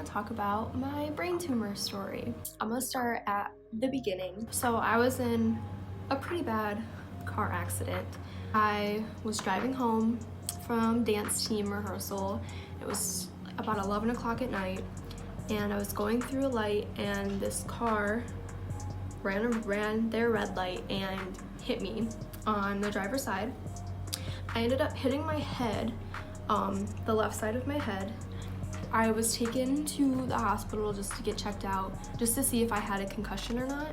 to talk about my brain tumor story. I'm gonna start at the beginning. So I was in a pretty bad car accident. I was driving home from dance team rehearsal. It was about 11 o'clock at night, and I was going through a light, and this car ran their red light and hit me on the driver's side. I ended up hitting my head, the left side of my head. I was taken to the hospital just to get checked out, just to see if I had a concussion or not.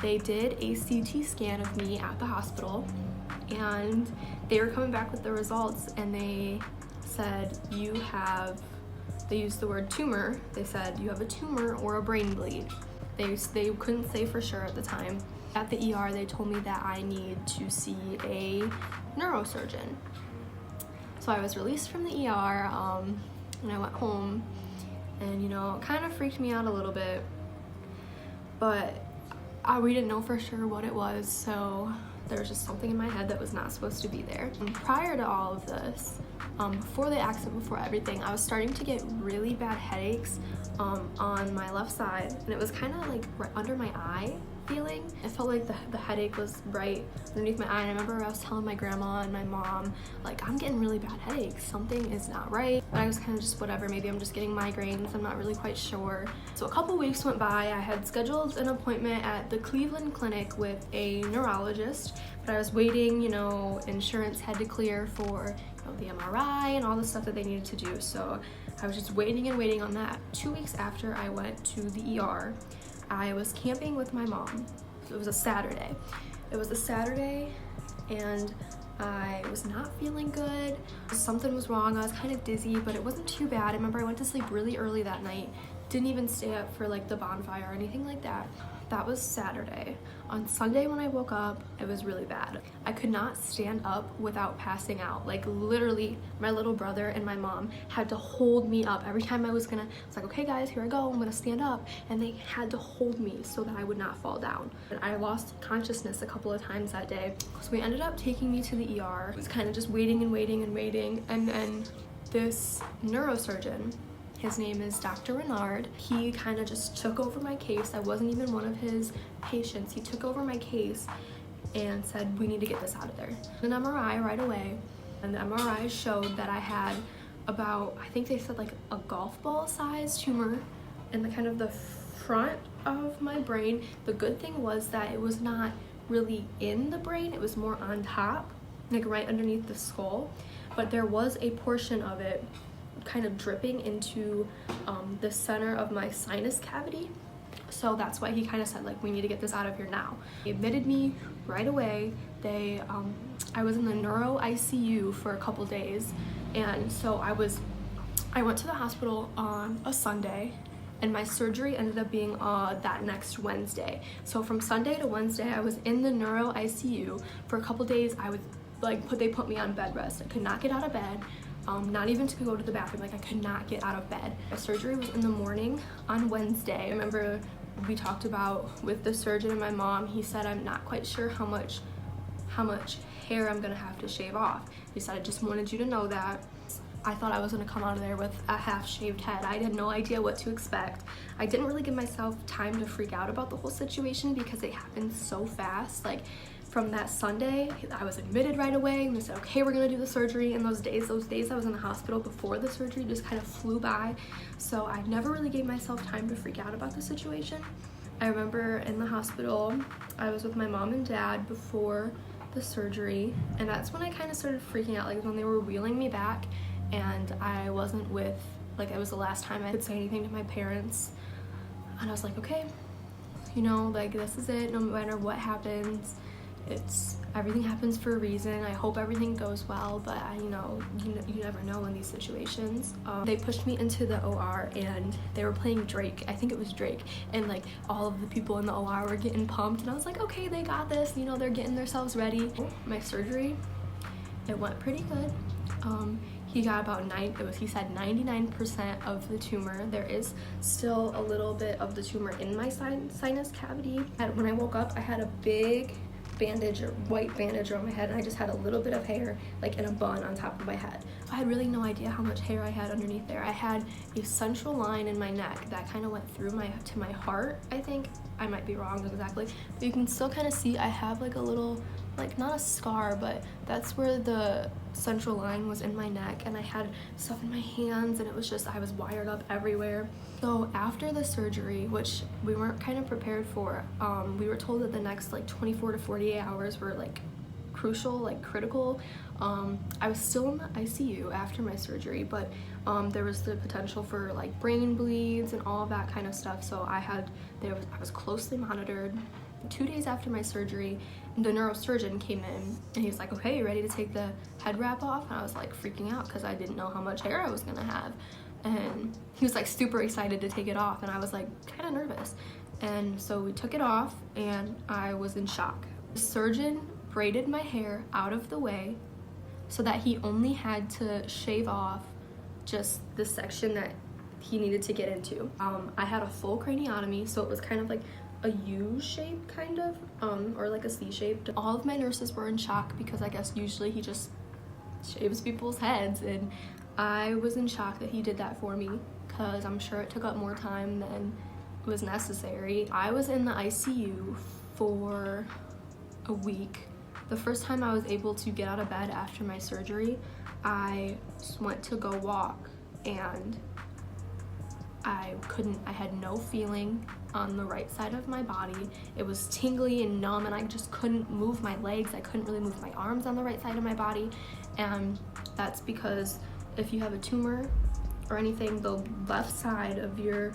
They did a CT scan of me at the hospital, and they were coming back with the results, and they said they used the word tumor. They said you have a tumor or a brain bleed. They couldn't say for sure at the time. At the ER, they told me that I need to see a neurosurgeon. So I was released from the ER, and I went home, and it kind of freaked me out a little bit, but we didn't know for sure what it was, so there was just something in my head that was not supposed to be there. And prior to all of this, before the accident, before everything, I was starting to get really bad headaches on my left side, and it was kind of like right under my eye feeling. It felt like the headache was right underneath my eye, and I remember I was telling my grandma and my mom, like, I'm getting really bad headaches, something is not right. But I was kind of just whatever, maybe I'm just getting migraines, I'm not really quite sure. So a couple weeks went by. I had scheduled an appointment at the Cleveland Clinic with a neurologist, but I was waiting, insurance had to clear for the MRI and all the stuff that they needed to do. So I was just waiting and waiting on that. 2 weeks after I went to the ER, I was camping with my mom. It was a Saturday. And I was not feeling good. Something was wrong. I was kind of dizzy, but it wasn't too bad. I remember I went to sleep really early that night. Didn't even stay up for like the bonfire or anything like that. That was Saturday. On Sunday when I woke up, it was really bad. I could not stand up without passing out. Like literally, my little brother and my mom had to hold me up. Every time I was like, okay guys, here I go, I'm gonna stand up. And they had to hold me so that I would not fall down. And I lost consciousness a couple of times that day. So we ended up taking me to the ER. I was kind of just waiting and waiting and waiting. And then this neurosurgeon, his name is Dr. Renard. He kind of just took over my case. I wasn't even one of his patients. He took over my case and said, we need to get this out of there. An MRI right away, and the MRI showed that I had about, I think they said like a golf ball size tumor in the kind of the front of my brain. The good thing was that it was not really in the brain. It was more on top, like right underneath the skull. But there was a portion of it kind of dripping into the center of my sinus cavity. So that's why he kind of said, like, we need to get this out of here now. They admitted me right away. I was in the neuro ICU for a couple days, and so I went to the hospital on a Sunday, and my surgery ended up being that next Wednesday. So from Sunday to Wednesday, I was in the neuro ICU for a couple days. I was like, they put me on bed rest. I could not get out of bed. Not even to go to the bathroom, like I could not get out of bed. My surgery was in the morning on Wednesday. I remember we talked about with the surgeon and my mom, he said, I'm not quite sure how much hair I'm gonna have to shave off. He said, I just wanted you to know that. I thought I was gonna come out of there with a half-shaved head. I had no idea what to expect. I didn't really give myself time to freak out about the whole situation because it happened so fast. Like, from that Sunday, I was admitted right away, and they said, okay, we're gonna do the surgery. And those days I was in the hospital before the surgery just kind of flew by. So I never really gave myself time to freak out about the situation. I remember in the hospital, I was with my mom and dad before the surgery, and that's when I kind of started freaking out, like when they were wheeling me back, and I wasn't with, like, it was the last time I could say anything to my parents. And I was like, okay, like, this is it, no matter what happens. Everything happens for a reason. I hope everything goes well, but you never know in these situations. They pushed me into the OR, and they were playing Drake. I think it was Drake, and like all of the people in the OR were getting pumped, and I was like, okay, they got this. They're getting themselves ready. My surgery, it went pretty good. He got about he said 99% of the tumor. There is still a little bit of the tumor in my sinus cavity. And when I woke up, I had a big bandage or white bandage around my head, and I just had a little bit of hair like in a bun on top of my head. I had really no idea how much hair I had underneath there. I had a central line in my neck that kind of went through to my heart, I think. I might be wrong exactly, but you can still kind of see I have like a little, like not a scar, but that's where the central line was in my neck, and I had stuff in my hands, and it was just, I was wired up everywhere. So after the surgery, which we weren't kind of prepared for, we were told that the next like 24 to 48 hours were like crucial, like critical. I was still in the ICU after my surgery, but there was the potential for like brain bleeds and all of that kind of stuff. So I was closely monitored. 2 days after my surgery, the neurosurgeon came in and he was like, okay, you ready to take the head wrap off? And I was like freaking out because I didn't know how much hair I was gonna have. And he was like super excited to take it off, and I was like kind of nervous. And so we took it off and I was in shock. The surgeon braided my hair out of the way so that he only had to shave off just the section that he needed to get into. I had a full craniotomy, so it was kind of like a U shape kind of, or like a C shape. All of my nurses were in shock because I guess usually he just shaves people's heads, and I was in shock that he did that for me because I'm sure it took up more time than was necessary. I was in the ICU for a week. The first time I was able to get out of bed after my surgery, I went to go walk and I had no feeling on the right side of my body. It was tingly and numb, and I just couldn't move my legs. I couldn't really move my arms on the right side of my body. And that's because if you have a tumor or anything, the left side of your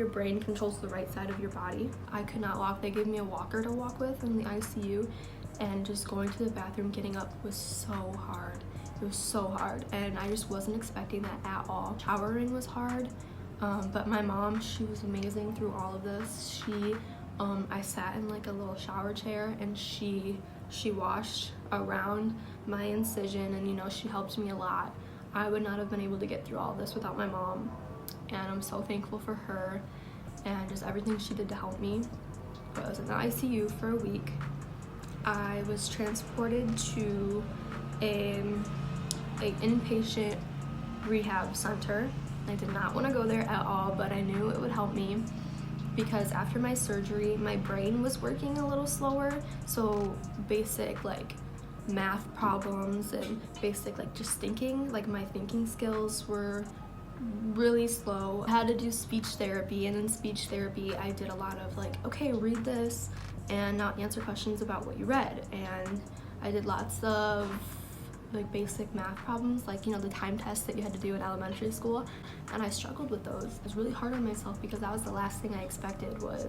brain controls the right side of your body. I could not walk. They gave me a walker to walk with in the ICU, and just going to the bathroom, getting up was so hard. It was so hard, and I just wasn't expecting that at all. Showering was hard, but my mom, she was amazing through all of this. I sat in like a little shower chair, and she washed around my incision, and she helped me a lot. I would not have been able to get through all of this without my mom, and I'm so thankful for her and just everything she did to help me. I was in the ICU for a week. I was transported to an inpatient rehab center. I did not want to go there at all, but I knew it would help me because after my surgery, my brain was working a little slower. So basic like math problems and basic like just thinking, like my thinking skills were really slow. I had to do speech therapy, and in speech therapy I did a lot of like, okay, read this and not answer questions about what you read. And I did lots of like basic math problems, like the time tests that you had to do in elementary school, and I struggled with those. It was really hard on myself because that was the last thing I expected was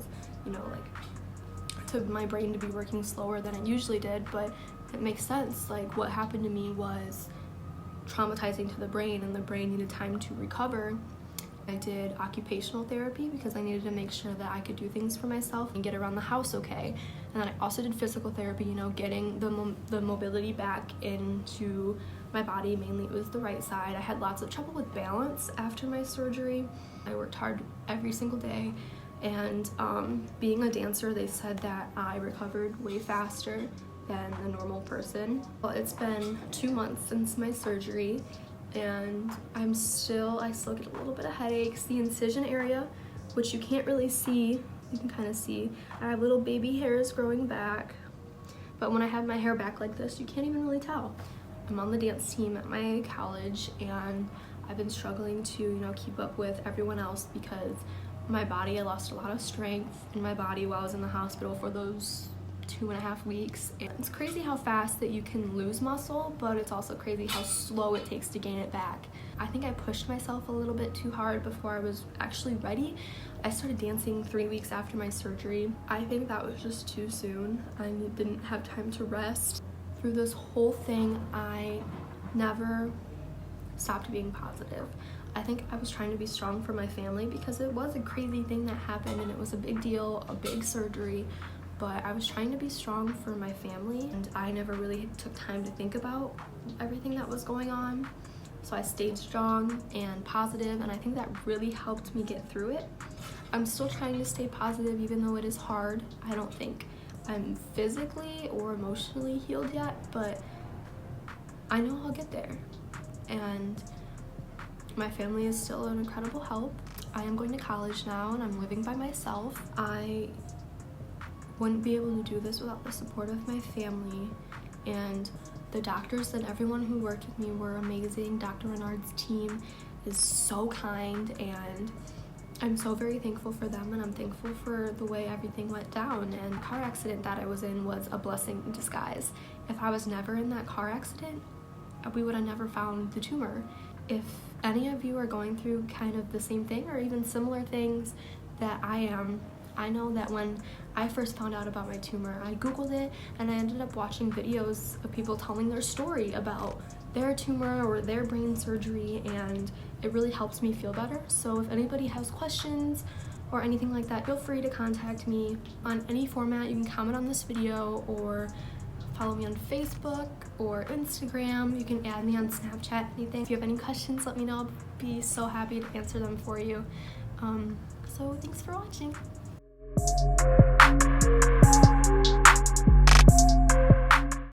to my brain to be working slower than it usually did. But it makes sense, like what happened to me was traumatizing to the brain, and the brain needed time to recover. I did occupational therapy because I needed to make sure that I could do things for myself and get around the house okay. And then I also did physical therapy, getting the mobility back into my body. Mainly it was the right side. I had lots of trouble with balance after my surgery. I worked hard every single day, and being a dancer, they said that I recovered way faster than the normal person. Well, it's been 2 months since my surgery, and I still get a little bit of headaches. The incision area, which you can't really see, you can kind of see, I have little baby hairs growing back, but when I have my hair back like this, you can't even really tell. I'm on the dance team at my college, and I've been struggling to keep up with everyone else because my body, I lost a lot of strength in my body while I was in the hospital for those 2.5 weeks. And it's crazy how fast that you can lose muscle, but it's also crazy how slow it takes to gain it back. I think I pushed myself a little bit too hard before I was actually ready. I started dancing 3 weeks after my surgery. I think that was just too soon. I didn't have time to rest. Through this whole thing, I never stopped being positive. I think I was trying to be strong for my family because it was a crazy thing that happened, and it was a big deal, a big surgery. But I was trying to be strong for my family, and I never really took time to think about everything that was going on. So I stayed strong and positive, and I think that really helped me get through it. I'm still trying to stay positive even though it is hard. I don't think I'm physically or emotionally healed yet, but I know I'll get there. And my family is still an incredible help. I am going to college now and I'm living by myself. I wouldn't be able to do this without the support of my family, and the doctors and everyone who worked with me were amazing. Dr. Renard's team is so kind, and I'm so very thankful for them, and I'm thankful for the way everything went down. And the car accident that I was in was a blessing in disguise. If I was never in that car accident, we would have never found the tumor. If any of you are going through kind of the same thing or even similar things that I am, I know that when I first found out about my tumor, I Googled it and I ended up watching videos of people telling their story about their tumor or their brain surgery, and it really helps me feel better. So if anybody has questions or anything like that, feel free to contact me on any format. You can comment on this video or follow me on Facebook or Instagram. You can add me on Snapchat, anything. If you have any questions, let me know. I'll be so happy to answer them for you. So thanks for watching.